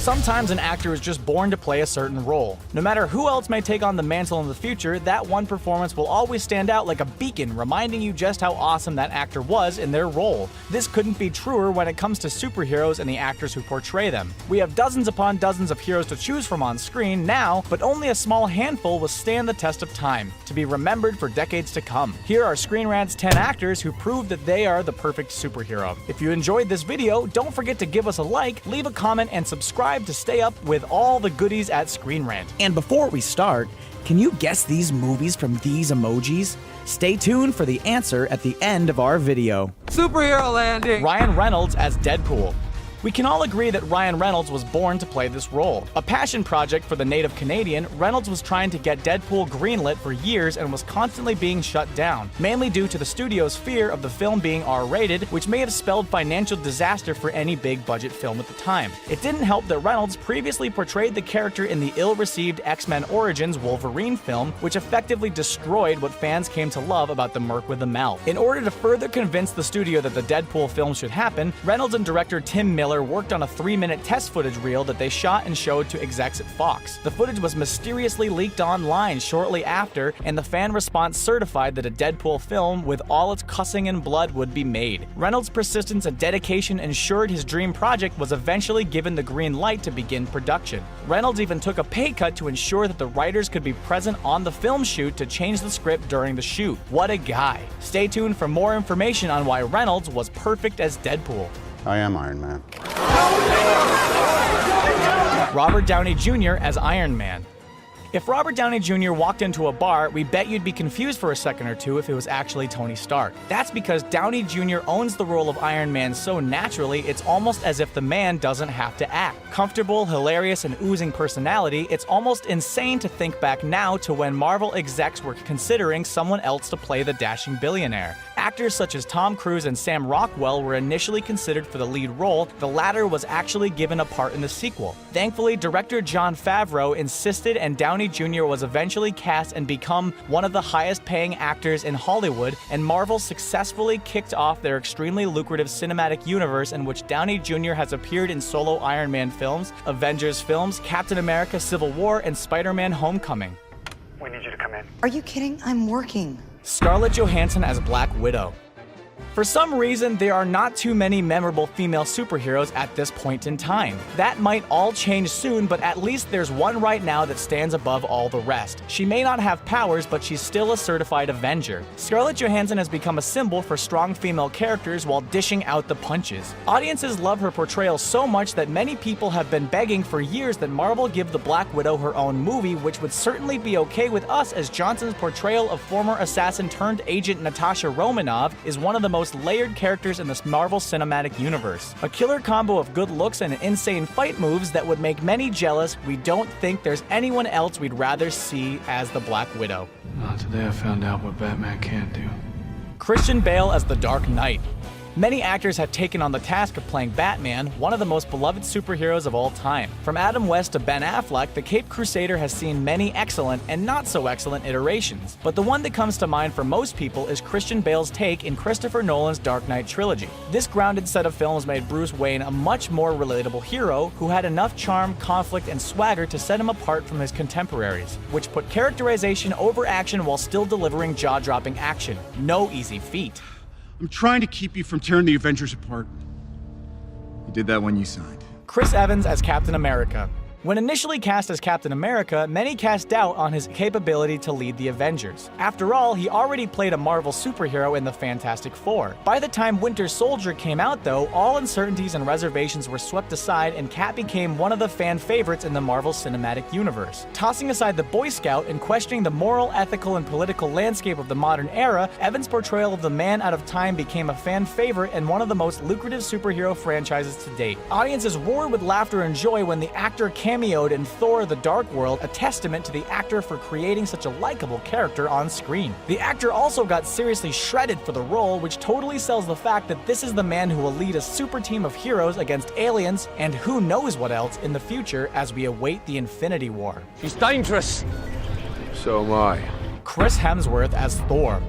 Sometimes an actor is just born to play a certain role. No matter who else may take on the mantle in the future, that one performance will always stand out like a beacon, reminding you just how awesome that actor was in their role. This couldn't be truer when it comes to superheroes and the actors who portray them. We have dozens upon dozens of heroes to choose from on screen now, but only a small handful will stand the test of time, to be remembered for decades to come. Here are Screen Rant's 10 actors who prove that they are the perfect superhero. If you enjoyed this video, don't forget to give us a like, leave a comment, and subscribe to stay up with all the goodies at Screen Rant. And before we start, can you guess these movies from these emojis? Stay tuned for the answer at the end of our video. Superhero landing! Ryan Reynolds as Deadpool. We can all agree that Ryan Reynolds was born to play this role. A passion project for the native Canadian, Reynolds was trying to get Deadpool greenlit for years and was constantly being shut down, mainly due to the studio's fear of the film being R-rated, which may have spelled financial disaster for any big-budget film at the time. It didn't help that Reynolds previously portrayed the character in the ill-received X-Men Origins Wolverine film, which effectively destroyed what fans came to love about the Merc with the Mouth. In order to further convince the studio that the Deadpool film should happen, Reynolds and director Tim Miller worked on a 3-minute test footage reel that they shot and showed to execs at Fox. The footage was mysteriously leaked online shortly after, and the fan response certified that a Deadpool film with all its cussing and blood would be made. Reynolds' persistence and dedication ensured his dream project was eventually given the green light to begin production. Reynolds even took a pay cut to ensure that the writers could be present on the film shoot to change the script during the shoot. What a guy! Stay tuned for more information on why Reynolds was perfect as Deadpool. I am Iron Man. Robert Downey Jr. as Iron Man. If Robert Downey Jr. walked into a bar, we bet you'd be confused for a second or two if it was actually Tony Stark. That's because Downey Jr. owns the role of Iron Man so naturally, it's almost as if the man doesn't have to act. Comfortable, hilarious, and oozing personality, it's almost insane to think back now to when Marvel execs were considering someone else to play the dashing billionaire. Actors such as Tom Cruise and Sam Rockwell were initially considered for the lead role, the latter was actually given a part in the sequel. Thankfully, director Jon Favreau insisted and Downey Jr. was eventually cast and become one of the highest paying actors in Hollywood, and Marvel successfully kicked off their extremely lucrative cinematic universe in which Downey Jr. has appeared in solo Iron Man films, Avengers films, Captain America Civil War, and Spider-Man Homecoming. We need you to come in. Are you kidding? I'm working. Scarlett Johansson as Black Widow. For some reason, there are not too many memorable female superheroes at this point in time. That might all change soon, but at least there's one right now that stands above all the rest. She may not have powers, but she's still a certified Avenger. Scarlett Johansson has become a symbol for strong female characters while dishing out the punches. Audiences love her portrayal so much that many people have been begging for years that Marvel give the Black Widow her own movie, which would certainly be okay with us, as Johnson's portrayal of former assassin turned agent Natasha Romanoff is one of the most layered characters in this Marvel Cinematic Universe. A killer combo of good looks and insane fight moves that would make many jealous. We don't think there's anyone else we'd rather see as the Black Widow. Today I found out what Batman can't do. Christian Bale as the Dark Knight. Many actors have taken on the task of playing Batman, one of the most beloved superheroes of all time. From Adam West to Ben Affleck, the Caped Crusader has seen many excellent and not so excellent iterations. But the one that comes to mind for most people is Christian Bale's take in Christopher Nolan's Dark Knight trilogy. This grounded set of films made Bruce Wayne a much more relatable hero who had enough charm, conflict, and swagger to set him apart from his contemporaries, which put characterization over action while still delivering jaw-dropping action. No easy feat. I'm trying to keep you from tearing the Avengers apart. You did that when you signed. Chris Evans as Captain America. When initially cast as Captain America, many cast doubt on his capability to lead the Avengers. After all, he already played a Marvel superhero in the Fantastic Four. By the time Winter Soldier came out though, all uncertainties and reservations were swept aside and Cap became one of the fan favorites in the Marvel Cinematic Universe. Tossing aside the Boy Scout and questioning the moral, ethical, and political landscape of the modern era, Evans' portrayal of the Man Out of Time became a fan favorite and one of the most lucrative superhero franchises to date. Audiences roared with laughter and joy when the actor cameoed in Thor: The Dark World, a testament to the actor for creating such a likable character on screen. The actor also got seriously shredded for the role, which totally sells the fact that this is the man who will lead a super team of heroes against aliens and who knows what else in the future as we await the Infinity War. She's dangerous. So am I. Chris Hemsworth as Thor.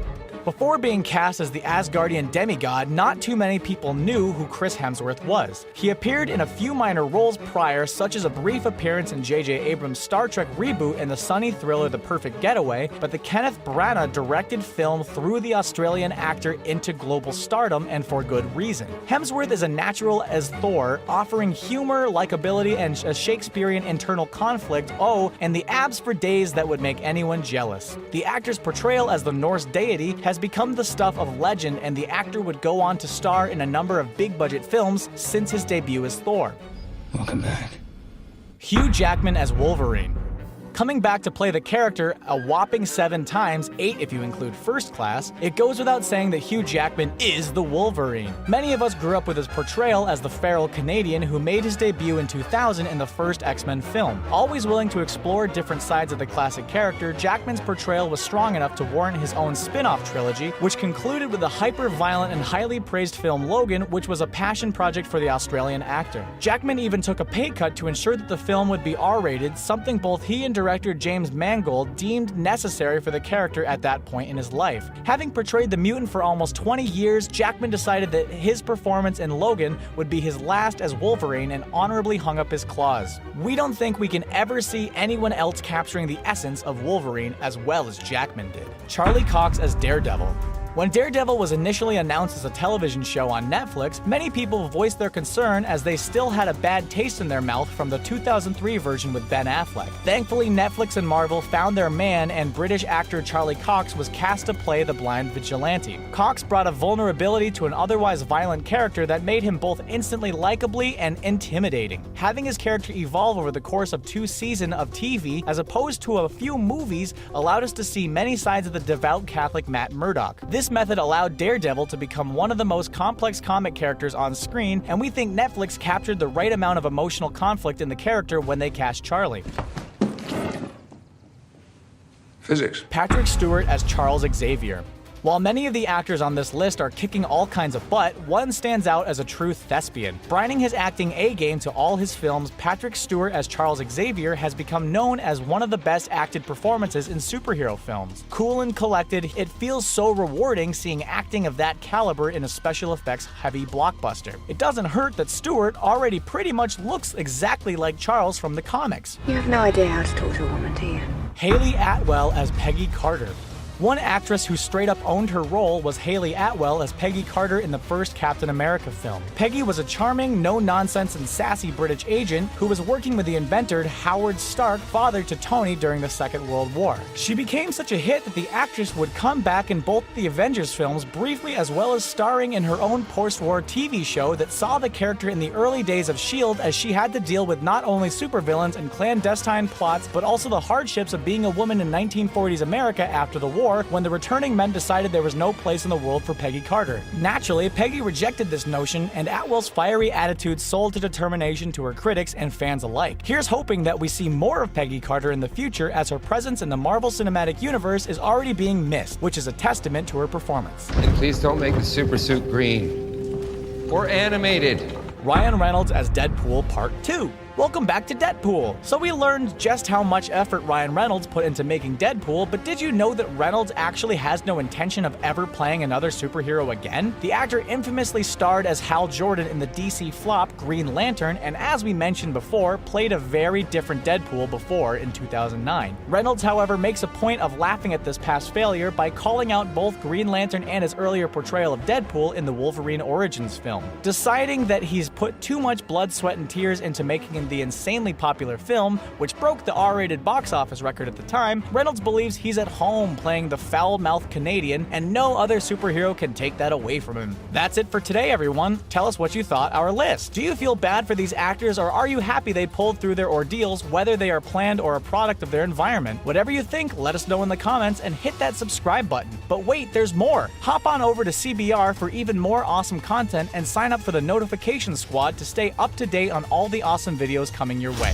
Before being cast as the Asgardian demigod, not too many people knew who Chris Hemsworth was. He appeared in a few minor roles prior, such as a brief appearance in J.J. Abrams' Star Trek reboot and the sunny thriller The Perfect Getaway, but the Kenneth Branagh directed film threw the Australian actor into global stardom, and for good reason. Hemsworth is a natural as Thor, offering humor, likability, and a Shakespearean internal conflict, and the abs for days that would make anyone jealous. The actor's portrayal as the Norse deity has become the stuff of legend, and the actor would go on to star in a number of big-budget films since his debut as Thor. Welcome back. Hugh Jackman as Wolverine. Coming back to play the character a whopping 7 times, 8 if you include First Class, it goes without saying that Hugh Jackman is the Wolverine. Many of us grew up with his portrayal as the feral Canadian who made his debut in 2000 in the first X-Men film. Always willing to explore different sides of the classic character, Jackman's portrayal was strong enough to warrant his own spin-off trilogy, which concluded with the hyper-violent and highly praised film Logan, which was a passion project for the Australian actor. Jackman even took a pay cut to ensure that the film would be R-rated, something both he and director James Mangold deemed necessary for the character at that point in his life. Having portrayed the mutant for almost 20 years, Jackman decided that his performance in Logan would be his last as Wolverine and honorably hung up his claws. We don't think we can ever see anyone else capturing the essence of Wolverine as well as Jackman did. Charlie Cox as Daredevil. When Daredevil was initially announced as a television show on Netflix, many people voiced their concern as they still had a bad taste in their mouth from the 2003 version with Ben Affleck. Thankfully, Netflix and Marvel found their man, and British actor Charlie Cox was cast to play the blind vigilante. Cox brought a vulnerability to an otherwise violent character that made him both instantly likably and intimidating. Having his character evolve over the course of 2 seasons of TV, as opposed to a few movies, allowed us to see many sides of the devout Catholic Matt Murdock. This method allowed Daredevil to become one of the most complex comic characters on screen, and we think Netflix captured the right amount of emotional conflict in the character when they cast Charlie. Physics. Patrick Stewart as Charles Xavier. While many of the actors on this list are kicking all kinds of butt, one stands out as a true thespian. Bringing his acting A-game to all his films, Patrick Stewart as Charles Xavier has become known as one of the best acted performances in superhero films. Cool and collected, it feels so rewarding seeing acting of that caliber in a special effects heavy blockbuster. It doesn't hurt that Stewart already pretty much looks exactly like Charles from the comics. You have no idea how to talk to a woman, do you? Haley Atwell as Peggy Carter. One actress who straight up owned her role was Haley Atwell as Peggy Carter in the first Captain America film. Peggy was a charming, no-nonsense and sassy British agent who was working with the inventor Howard Stark, father to Tony during the Second World War. She became such a hit that the actress would come back in both the Avengers films briefly, as well as starring in her own post-war TV show that saw the character in the early days of S.H.I.E.L.D. as she had to deal with not only supervillains and clandestine plots, but also the hardships of being a woman in 1940s America after the war, when the returning men decided there was no place in the world for Peggy Carter. Naturally, Peggy rejected this notion, and Atwell's fiery attitude sold to determination to her critics and fans alike. Here's hoping that we see more of Peggy Carter in the future, as her presence in the Marvel Cinematic Universe is already being missed, which is a testament to her performance. And please don't make the supersuit green. Or animated. Ryan Reynolds as Deadpool Part 2. Welcome back to Deadpool. So we learned just how much effort Ryan Reynolds put into making Deadpool, but did you know that Reynolds actually has no intention of ever playing another superhero again? The actor infamously starred as Hal Jordan in the DC flop Green Lantern, and as we mentioned before, played a very different Deadpool before in 2009. Reynolds, however, makes a point of laughing at this past failure by calling out both Green Lantern and his earlier portrayal of Deadpool in the Wolverine Origins film. Deciding that he's put too much blood, sweat, and tears into making the insanely popular film, which broke the R-rated box office record at the time, Reynolds believes he's at home playing the foul-mouthed Canadian, and no other superhero can take that away from him. That's it for today, everyone. Tell us what you thought our list. Do you feel bad for these actors, or are you happy they pulled through their ordeals, whether they are planned or a product of their environment? Whatever you think, let us know in the comments and hit that subscribe button. But wait, there's more! Hop on over to CBR for even more awesome content and sign up for the notification squad to stay up to date on all the awesome videos coming your way.